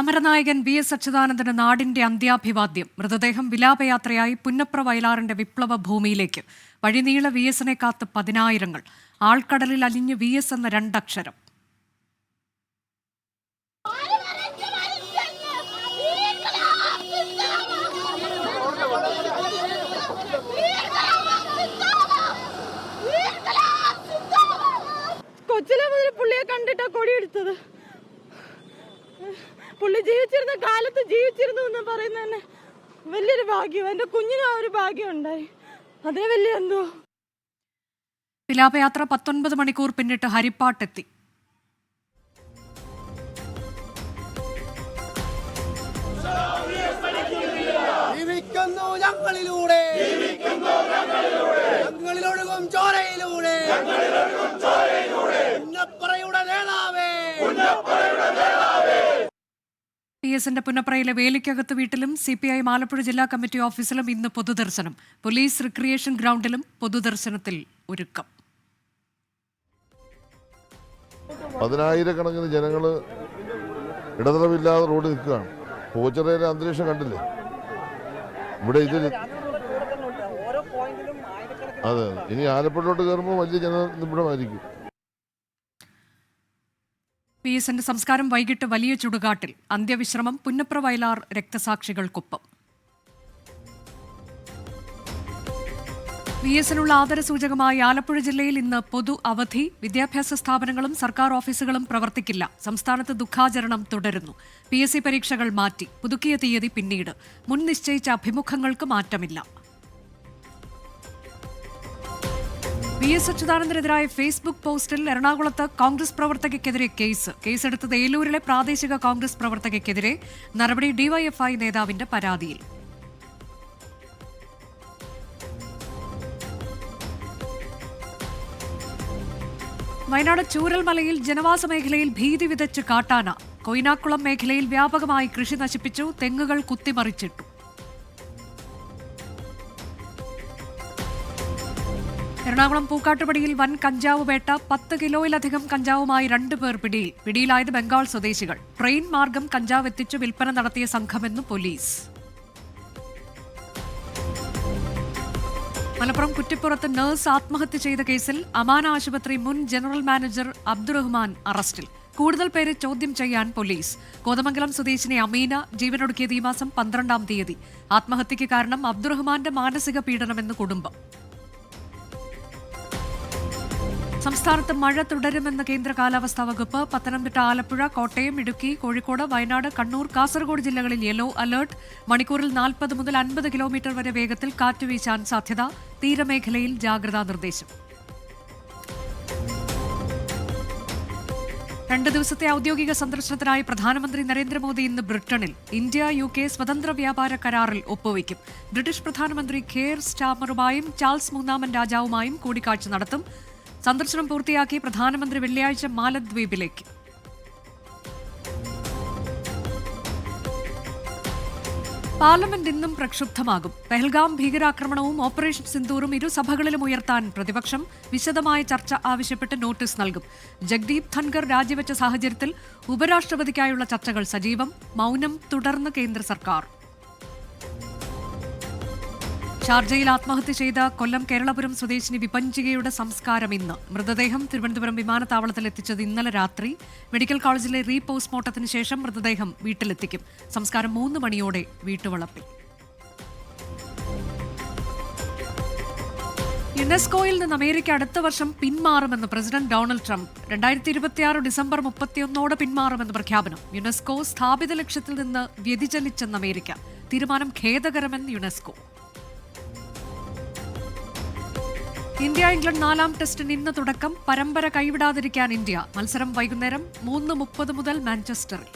സമരനായകൻ VS. അച്യുതാനന്ദന് നാടിന്റെ അന്ത്യാഭിവാദ്യം. മൃതദേഹം വിലാപയാത്രയായി പുന്നപ്ര വയലാറിന്റെ വിപ്ലവ ഭൂമിയിലേക്ക്. വഴിനീള വി.എസിനെ കാത്ത് പതിനായിരങ്ങൾ. ആൾക്കടലിൽ അലിഞ്ഞ് വി.എസ്. എന്ന രണ്ടക്ഷരം. കൊച്ചിലെ മുതൽ പുള്ളിയെ കണ്ടിട്ടാ കൊടിയെടുത്തത്. പുള്ളി ജീവിച്ചിരുന്ന കാലത്ത് ജീവിച്ചിരുന്നു എന്ന് പറയുന്നത് തന്നെ വലിയൊരു ഭാഗ്യം. എന്റെ കുഞ്ഞിനും ആ ഒരു ഭാഗ്യം ഉണ്ടായി. അതേ വലിയ എന്തോ. വിലാപയാത്ര 19 മണിക്കൂർ പിന്നിട്ട് ഹരിപ്പാട്ടെത്തി. ഞങ്ങളിലൊഴുകും ചോരയിലൂടെ വി.എസിന്റെ പുന്നപ്രയിലെ വേലിക്കകത്ത് വീട്ടിലും CPI ആലപ്പുഴ ജില്ലാ കമ്മിറ്റി ഓഫീസിലും ഇന്ന് പൊതുദർശനം. പോലീസ് റിക്രിയേഷൻ ഗ്രൗണ്ടിലും പൊതുദർശനത്തിൽ ഒരുക്കം. പതിനായിരക്കണക്കിന് ജനങ്ങള് ഇടതടവില്ലാതെ റോഡിൽ നിൽക്കുകയാണ്. പോച്ചറയിലെ അന്തരീക്ഷം കണ്ടില്ലേ? ഇവിടെ അതെ, ഇനി ആലപ്പുഴയിലോട്ട് കയറുമ്പോൾ വലിയ ജനനിബിഡമായിരിക്കും. വി.എസിന്റെ സംസ്കാരം വൈകിട്ട് വലിയ ചുടുകാട്ടിൽ. അന്ത്യവിശ്രമം പുന്നപ്ര വയലാർ രക്തസാക്ഷികൾക്കൊപ്പം. വി.എസിനുള്ള ആദരസൂചകമായി ആലപ്പുഴ ജില്ലയിൽ ഇന്ന് പൊതു അവധി. വിദ്യാഭ്യാസ സ്ഥാപനങ്ങളും സർക്കാർ ഓഫീസുകളും പ്രവർത്തിക്കില്ല. സംസ്ഥാനത്ത് ദുഃഖാചരണം തുടരുന്നു. PSC പരീക്ഷകൾ മാറ്റി. പുതുക്കിയ തീയതി പിന്നീട്. മുൻ നിശ്ചയിച്ച അഭിമുഖങ്ങൾക്ക് മാറ്റമില്ല. വി.എസ്. അച്യുതാനന്ദനെതിരായ ഫേസ്ബുക്ക് പോസ്റ്റിൽ എറണാകുളത്ത് കോൺഗ്രസ് പ്രവർത്തകയ്ക്കെതിരെ കേസെടുത്തത് ഏലൂരിലെ പ്രാദേശിക കോൺഗ്രസ് പ്രവർത്തകയ്ക്കെതിരെ. നടപടി DYFI നേതാവിന്റെ പരാതിയിൽ. വയനാട് ചൂരൽമലയിൽ ജനവാസ മേഖലയിൽ ഭീതി വിതച്ച് കാട്ടാന. കൊയിനാക്കുളം മേഖലയിൽ വ്യാപകമായി കൃഷി നശിപ്പിച്ചു. തെങ്ങുകൾ കുത്തിമറിച്ചിട്ടു. എറണാകുളം പൂക്കാട്ടുപടിയിൽ വൻ കഞ്ചാവ് വേട്ട. 10 കിലോയിലധികം കഞ്ചാവുമായി 2 പേർ പിടിയിൽ. പിടിയിലായത് ബംഗാൾ സ്വദേശികൾ. ട്രെയിൻ മാർഗം കഞ്ചാവ് എത്തിച്ചു വിൽപ്പന നടത്തിയ സംഘമെന്ന് പോലീസ്. മലപ്പുറം കുറ്റിപ്പുറത്ത് നഴ്സ് ആത്മഹത്യ ചെയ്ത കേസിൽ അമാന ആശുപത്രി മുൻ ജനറൽ മാനേജർ അബ്ദുറഹ്മാൻ അറസ്റ്റിൽ. കൂടുതൽ പേരെ ചോദ്യം ചെയ്യാൻ പോലീസ്. കോതമംഗലം സ്വദേശിനി അമീന ജീവനൊടുക്കിയത് ഈ മാസം 12-ാം തീയതി. ആത്മഹത്യയ്ക്ക് കാരണം അബ്ദുറഹ്മാന്റെ മാനസിക പീഡനമെന്ന് കുടുംബം. സംസ്ഥാനത്ത് മഴ തുടരുമെന്ന് കേന്ദ്ര കാലാവസ്ഥാ വകുപ്പ്. പത്തനംതിട്ട, ആലപ്പുഴ, കോട്ടയം, ഇടുക്കി, കോഴിക്കോട്, വയനാട്, കണ്ണൂർ, കാസർഗോഡ് ജില്ലകളിൽ യെല്ലോ അലർട്ട്. മണിക്കൂറിൽ 40 മുതൽ 50 കിലോമീറ്റർ വരെ വേഗത്തിൽ കാറ്റ് വീശാൻ സാധ്യത. തീരമേഖലയിൽ ജാഗ്രതാ നിർദ്ദേശം. 2 ദിവസത്തെ ഔദ്യോഗിക സന്ദർശനത്തിനായി പ്രധാനമന്ത്രി നരേന്ദ്രമോദി ഇന്ന് ബ്രിട്ടനിൽ. ഇന്ത്യ-UK സ്വതന്ത്ര വ്യാപാര കരാറിൽ ഒപ്പുവയ്ക്കും. ബ്രിട്ടീഷ് പ്രധാനമന്ത്രി ഖേർ സ്റ്റാമറുമായും ചാൾസ് 3-ാമൻ രാജാവുമായും കൂടിക്കാഴ്ച നടത്തും. സന്ദർശനം പൂർത്തിയാക്കി പ്രധാനമന്ത്രി വെള്ളിയാഴ്ച മാലദ്വീപിലേക്ക്. പാർലമെന്റ് ഇന്നും പ്രക്ഷുബ്ധമാകും. പെഹൽഗാം ഭീകരാക്രമണവും ഓപ്പറേഷൻ സിന്ദൂറും ഇരുസഭകളിലും ഉയർത്താൻ പ്രതിപക്ഷം. വിശദമായ ചർച്ച ആവശ്യപ്പെട്ട് നോട്ടീസ് നൽകും. ജഗ്ദീപ് ധൻഖർ രാജിവെച്ച സാഹചര്യത്തിൽ ഉപരാഷ്ട്രപതിക്കായുള്ള ചർച്ചകൾ സജീവം. മൗനം തുടർന്ന് കേന്ദ്ര സർക്കാർ. ഷാർജയിൽ ആത്മഹത്യ ചെയ്ത കൊല്ലം കേരളപുരം സ്വദേശിനി വിപഞ്ചികയുടെ സംസ്കാരം ഇന്ന്. മൃതദേഹം തിരുവനന്തപുരം വിമാനത്താവളത്തിൽ എത്തിച്ചത് ഇന്നലെ രാത്രി. മെഡിക്കൽ കോളേജിലെ പോസ്റ്റ്മോർട്ടത്തിന് ശേഷം മൃതദേഹം വീട്ടിലെത്തിക്കും. സംസ്കാരം 3 മണിയോടെ വീട്ടുവളപ്പിൽ. യുനെസ്കോയിൽ നിന്ന് അമേരിക്ക അടുത്ത വർഷം പിന്മാറുമെന്ന് പ്രസിഡന്റ് ഡൊണാൾഡ് ട്രംപ്. 2026 ഡിസംബർ 31 പിന്മാറുമെന്ന് പ്രഖ്യാപനം. യുനെസ്കോ സ്ഥാപിത ലക്ഷ്യത്തിൽ നിന്ന് വ്യതിചലിച്ചെന്ന് അമേരിക്ക. തീരുമാനം ഖേദകരമെന്ന് യുനെസ്കോ. ഇന്ത്യ-ഇംഗ്ലണ്ട് 4-ാം ടെസ്റ്റിന് ഇന്ന് തുടക്കം. പരമ്പര കൈവിടാതിരിക്കാൻ ഇന്ത്യ. മത്സരം വൈകുന്നേരം 3:30 മുതൽ മാഞ്ചസ്റ്ററിൽ.